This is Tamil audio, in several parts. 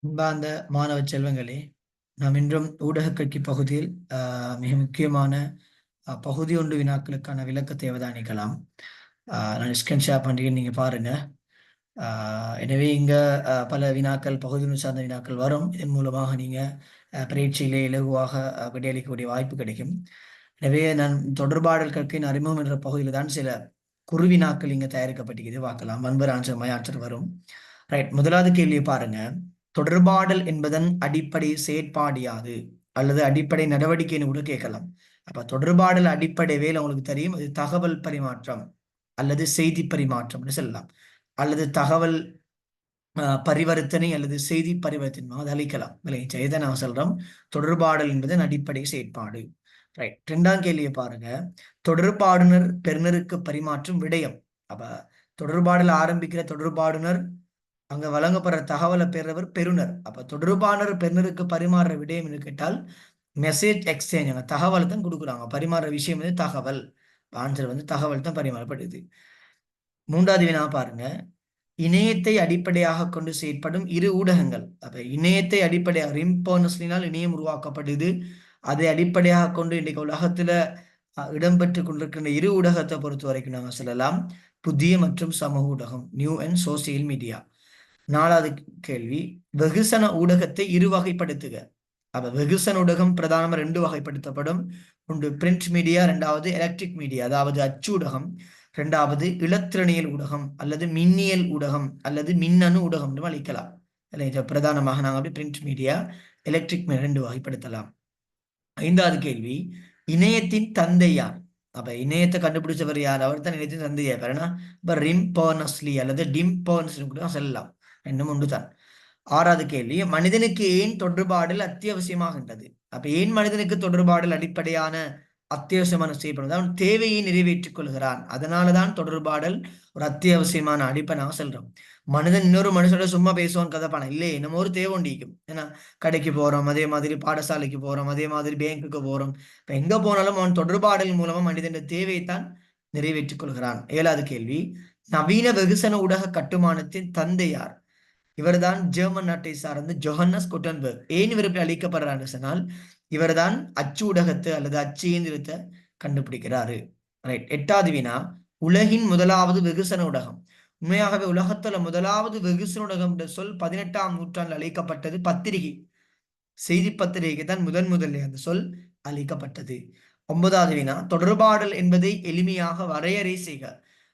அன்பார்ந்த மாணவ செல்வங்களே, நாம் இன்றும் ஊடக கல்வி பகுதியில் மிக முக்கியமான பகுதி ஒன்று வினாக்களுக்கான விளக்கத்தை அவதானிக்கலாம். நான் ஸ்கிரீன் ஷேர் பண்றேன், நீங்க பாருங்க. எனவே இங்க பல வினாக்கள், பகுதி ஒன்று சார்ந்த வினாக்கள் வரும். இதன் மூலமாக நீங்க பரீட்சையிலே இலகுவாக விடையளிக்கக்கூடிய வாய்ப்பு கிடைக்கும். எனவே நான் தொடர்பாடல் கற்கையின் அறிமுகம் என்ற பகுதியில் தான் சில குறுவினாக்கள் இங்க தயாரிக்கப்பட்டிருக்கிறது. பார்க்கலாம். வன்பர் ஆன்சர் மை ஆன்சர் வரும். ரைட், முதலாவது கேள்வியை பாருங்க. தொடர்பாடல் என்பதன் அடிப்படை செயற்பாடு யாது அல்லது அடிப்படை நடவடிக்கைன்னு கூட கேட்கலாம். அப்ப தொடர்பாடல் அடிப்படை வேலை உங்களுக்கு தெரியும், அது தகவல் பரிமாற்றம் அல்லது செய்தி பரிமாற்றம்னு சொல்லலாம், அல்லது தகவல் பரிவர்த்தனை அல்லது செய்தி பரிவர்த்தனை அது அளிக்கலாம். இதை நான் சொல்றோம், தொடர்பாடல் என்பதன் அடிப்படை செயற்பாடு. ரைட், இரண்டாம் கேள்வியை பாருங்க. தொடர்பாடுனர் பெறுநருக்கு பரிமாற்றும் விடயம். அப்ப தொடர்பாடல் ஆரம்பிக்கிற தொடர்பாடுனர் அங்க வழங்கப்படுற தகவலை பெறுறவர் பெறுநர். அப்ப தொடர்பாளர் பெறுநருக்கு பரிமாறுற விடயம் கேட்டால் மெசேஜ் எக்ஸ்சேஞ்ச், தகவலை தான் கொடுக்குறாங்க. பரிமாறுற விஷயம் வந்து தகவல். ஆன்சர் வந்து தகவல் தான் பரிமாறப்படுது. மூன்றாவது வினா பாருங்க. இணையத்தை அடிப்படையாக கொண்டு செயற்படும் இரு ஊடகங்கள். அப்ப இணையத்தை அடிப்படையாக ரிம்போனஸ்லினால் இணையம் உருவாக்கப்படுது. அதை அடிப்படையாக கொண்டு இன்றைக்கு உலகத்துல இடம்பெற்று கொண்டிருக்கின்ற இரு ஊடகத்தை பொறுத்த வரைக்கும் நாங்க சொல்லலாம் புதிய மற்றும் சமூக ஊடகம், நியூ அண்ட் சோசியல் மீடியா. நாலாவது கேள்வி, வெகுசன ஊடகத்தை இரு வகைப்படுத்துக. அப்ப வெகுசன ஊடகம் பிரதானமா ரெண்டு வகைப்படுத்தப்படும். ஒன்று பிரிண்ட் மீடியா, இரண்டாவது எலக்ட்ரிக் மீடியா, அதாவது அச்சு ஊடகம். இரண்டாவது இலத்திரனியல் ஊடகம் அல்லது மின்னியல் ஊடகம் அல்லது மின்னணு ஊடகம் அளிக்கலாம். பிரதானமாக நாங்கள் அப்படி பிரிண்ட் மீடியா, எலக்ட்ரிக் மீடியா ரெண்டு வகைப்படுத்தலாம். ஐந்தாவது கேள்வி, இணையத்தின் தந்தை யார்? அப்ப இணையத்தை கண்டுபிடிச்சவர் யார்? அவர் தான் இணையத்தின் தந்தை யார்? இப்ப ரிம் பர்னஸ்லி அல்லது டிம் பர்னஸ்லி கூட சொல்லலாம், இன்னும் ஒன்றுதான். ஆறாவது கேள்வி, மனிதனுக்கு ஏன் தொடர்பாடல் அத்தியாவசியமாகின்றது? அப்ப ஏன் மனிதனுக்கு தொடர்பாடல் அடிப்படையான அத்தியாவசியமான செய்யப்படுவது? அவன் தேவையை நிறைவேற்றிக் கொள்கிறான், அதனாலதான் தொடர்பாடல் ஒரு அத்தியாவசியமான அடிப்பை நான் சொல்றோம். மனிதன் இன்னொரு மனுஷனோட சும்மா பேசுவான், கதை பண்ண இல்லை, நம்ம ஒரு தேவை உண்டிக்கும். ஏன்னா கடைக்கு போறோம், அதே மாதிரி பாடசாலைக்கு போறோம், அதே மாதிரி பேங்குக்கு போறோம். இப்ப எங்க போனாலும் அவன் தொடர்பாடல் மூலமா மனிதன் தேவையைத்தான் நிறைவேற்றிக் கொள்கிறான். ஏழாவது கேள்வி, நவீன வெகுசன ஊடக கட்டுமானத்தின் தந்தை யார்? இவர்தான் ஜெர்மன் நாட்டை சார்ந்த ஜொஹன்னஸ் குட்டன்பர்க். ஏன் இவர் இப்படி அழைக்கப்படுறாரு சொன்னால், இவர்தான் அச்சு ஊடகத்தை அல்லது அச்சு இயந்திரத்தை கண்டுபிடிக்கிறாரு. ரைட், எட்டாவது வினா, உலகின் முதலாவது வெகுசன ஊடகம். உண்மையாகவே உலகத்துல முதலாவது வெகுசன ஊடகம் என்ற சொல் 18ஆம் நூற்றாண்டில் அழைக்கப்பட்டது பத்திரிகை, செய்தி பத்திரிகைக்கு தான் முதலில் அந்த சொல் அளிக்கப்பட்டது. ஒன்பதாவது வினா, தொடர்பாடல் என்பதை எளிமையாக வரையறை செய்க.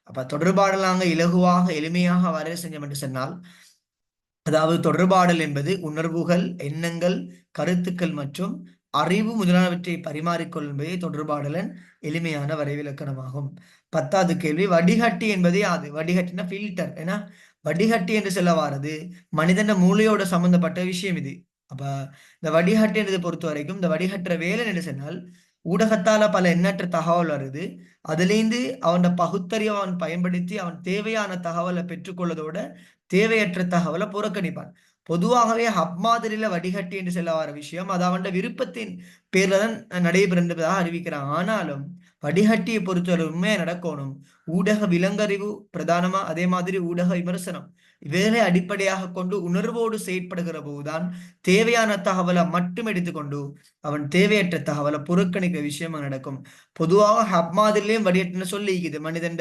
அப்ப தொடர்பாடல் நாங்க இலகுவாக எளிமையாக வரையறை செஞ்சோம் என்று சொன்னால், அதாவது தொடர்பாடல் என்பது உணர்வுகள், எண்ணங்கள், கருத்துக்கள் மற்றும் அறிவு முதலானவற்றை பரிமாறிக்கொள்ளும் தொடர்பாடலன் எளிமையான வரைவிலக்கணமாகும். 10வது கேள்வி, வடிகட்டி என்பதே அது. வடிகட்டினா ஃபில்டர். ஏன்னா வடிகட்டி என்று சொல்ல வாரது மனிதன மூளையோட சம்பந்தப்பட்ட விஷயம் இது. அப்ப இந்த வடிகட்டி என்றதை பொறுத்த வரைக்கும் இந்த வடிகட்டுற வேலை என்று சொன்னால், ஊடகத்தால பல எண்ணற்ற தகவல் வருது. அதுலேருந்து அவன் பகுத்தறிவை அவன் பயன்படுத்தி அவன் தேவையான தகவலை பெற்றுக்கொள்வதோட தேவையற்ற தகவலை புறக்கணிப்பான். பொதுவாகவே ஹப் மாதிரில வடிகட்டி என்று சொல்ல வர விஷயம் அது அவன் விருப்பத்தின் பேர்ல தான் நடைபெறுவதாக அறிவிக்கிறான். ஆனாலும் வடிகட்டியை பொறுத்தவரை உண்மையா நடக்கணும். ஊடக விலங்கறிவு பிரதானமா, அதே மாதிரி ஊடக விமர்சனம் இவைகளை அடிப்படையாக கொண்டு உணர்வோடு செயற்படுகிற போதுதான் தேவையான தகவலை மட்டும் எடுத்துக்கொண்டு அவன் தேவையற்ற தகவலை புறக்கணிக்கிற விஷயம் நடக்கும். பொதுவாக ஹப் மாதிரிலையும் வடிகட்டின்னு சொல்லிக்குது மனிதன்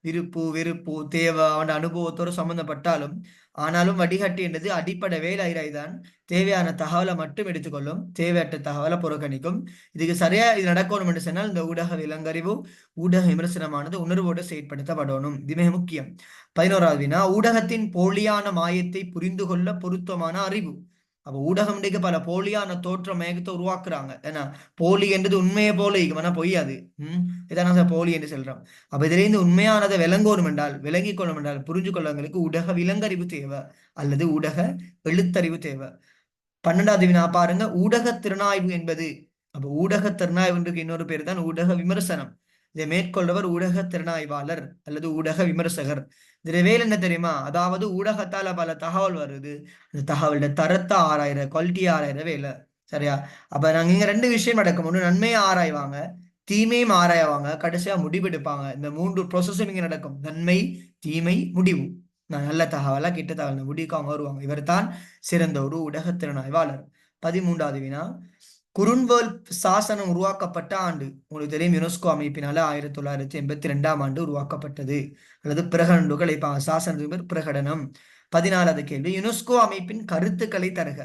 விருப்பு வெறுப்பு தேவை அவன் அனுபவத்தோடு சம்பந்தப்பட்டாலும். ஆனாலும் வடிகட்டி என்றது அடிப்படை வேலைதான். தேவையான தகவலை மட்டும் எடுத்துக்கொள்ளும், தேவையற்ற தகவலை புறக்கணிக்கும். இதுக்கு சரியா இது நடக்கணும் என்று சொன்னால் இந்த ஊடக விலங்கறிவு, ஊடக விமர்சனமானது உணர்வோடு செயற்படுத்தப்படணும். இது மிக முக்கியம். 11வது வினா, ஊடகத்தின் போலியான மாயத்தை புரிந்து கொள்ள பொருத்தமான அறிவு. அப்ப ஊடகம் இன்றைக்கு பல போலியான தோற்ற மயக்கத்தை உருவாக்குறாங்க. ஏன்னா போலி என்றது உண்மையை போல இருக்கும், ஆனா பொய்யாது. இதான போலி என்று சொல்றோம். அப்ப இதுல இருந்து உண்மையானதை விளங்கணும் என்றால், விளங்கிக் கொள்ளும் என்றால், புரிஞ்சு கொள்ளவங்களுக்கு ஊடக விலங்கறிவு தேவை அல்லது ஊடக எழுத்தறிவு தேவை. 12வது வினா பாருங்க, ஊடக திறனாய்வு என்பது. அப்ப ஊடக திறனாய்வுக்கு இன்னொரு பேர் தான் ஊடக விமர்சனம். இதை மேற்கொள்றவர் ஊடக திறனாய்வாளர் அல்லது ஊடக விமர்சகர். இதுல வேலை என்ன தெரியுமா? அதாவது ஊடகத்தால பல தகவல் வருது, அந்த தகவலோட தரத்தை ஆராயிற, குவாலிட்டியை ஆராயிற வேலை. சரியா? அப்ப நாங்க இங்க ரெண்டு விஷயம் நடக்கும். ஒண்ணு நன்மையை ஆராய்வாங்க, தீமையும் ஆராய்வாங்க, கடைசியா முடிவெடுப்பாங்க. இந்த 3 ப்ரோசஸும் இங்க நடக்கும்: நன்மை, தீமை, முடிவு. நல்ல தகவலா கிட்ட தகவல் முடிவுக்கு அவங்க வருவாங்க. இவர் தான் சிறந்த ஒரு ஊடகத்திறனாய்வாளர். 13வது வினா, குறுண்வேல் சாசனம் உருவாக்கப்பட்ட ஆண்டு. உங்களுக்கு தெரியும், யுனெஸ்கோ அமைப்பினால 1982ஆம் ஆண்டு உருவாக்கப்பட்டது. அல்லது பிரகடனங்கள் அழைப்பாங்க. சாசனத்துக்கு பேர் பிரகடனம். 14வது கேள்வி, யுனெஸ்கோ அமைப்பின் கருத்துக்களை தருக.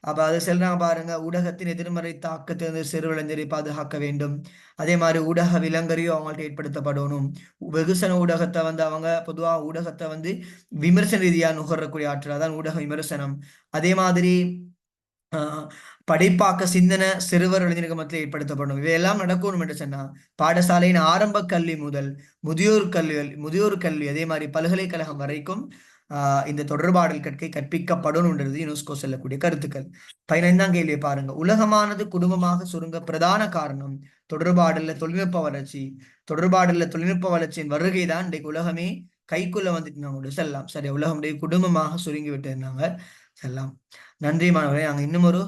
அப்ப அது சொல்றாங்க பாருங்க, ஊடகத்தின் எதிர்மறை தாக்கத்தை வந்து சிறுவிளைஞரை பாதுகாக்க வேண்டும். அதே மாதிரி ஊடக விலங்கறியும் அவங்கள்ட்ட ஏற்படுத்தப்படணும். வெகுசன ஊடகத்தை வந்து அவங்க பொதுவா ஊடகத்தை வந்து விமர்சன ரீதியா நுகரக்கூடிய ஆற்றல் தான் ஊடக விமர்சனம். அதே மாதிரி படைப்பாக்க சிந்தனை சிறுவர் இளைஞர்கள் மத்தியில் ஏற்படுத்தப்படும். இவையெல்லாம் நடக்கணும் என்று சொன்னா பாடசாலையின் ஆரம்ப கல்வி முதல் முதியோர் கல்வி அதே மாதிரி பல்கலைக்கழகம் வரைக்கும் இந்த தொடர்பாடல் கற்கை கற்பிக்கப்படணும்ன்றது யுனெஸ்கோ சொல்லக்கூடிய கருத்துக்கள். 15ஆம் கேள்வியை பாருங்க. உலகமானது குடும்பமாக சுருங்க பிரதான காரணம் தொடர்பாடல்ல தொழில்நுட்ப வளர்ச்சி. தொடர்பாடல்ல தொழில்நுட்ப வளர்ச்சியின் வருகைதான் இன்றைக்கு உலகமே கைக்குள்ள வந்துட்டு நாங்க செல்லலாம். சரி, உலகம் குடும்பமாக சுருங்கி விட்டு இருந்தாங்க செல்லாம். நன்றி மாணவர்களே. நாங்க இன்னும் ஒரு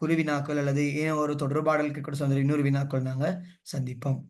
குரு வினாக்கள் அல்லது ஏன் ஒரு தொடர்பாடலுக்கு கூட சொந்த இன்னொரு வினாக்கள் நாங்க சந்திப்போம்.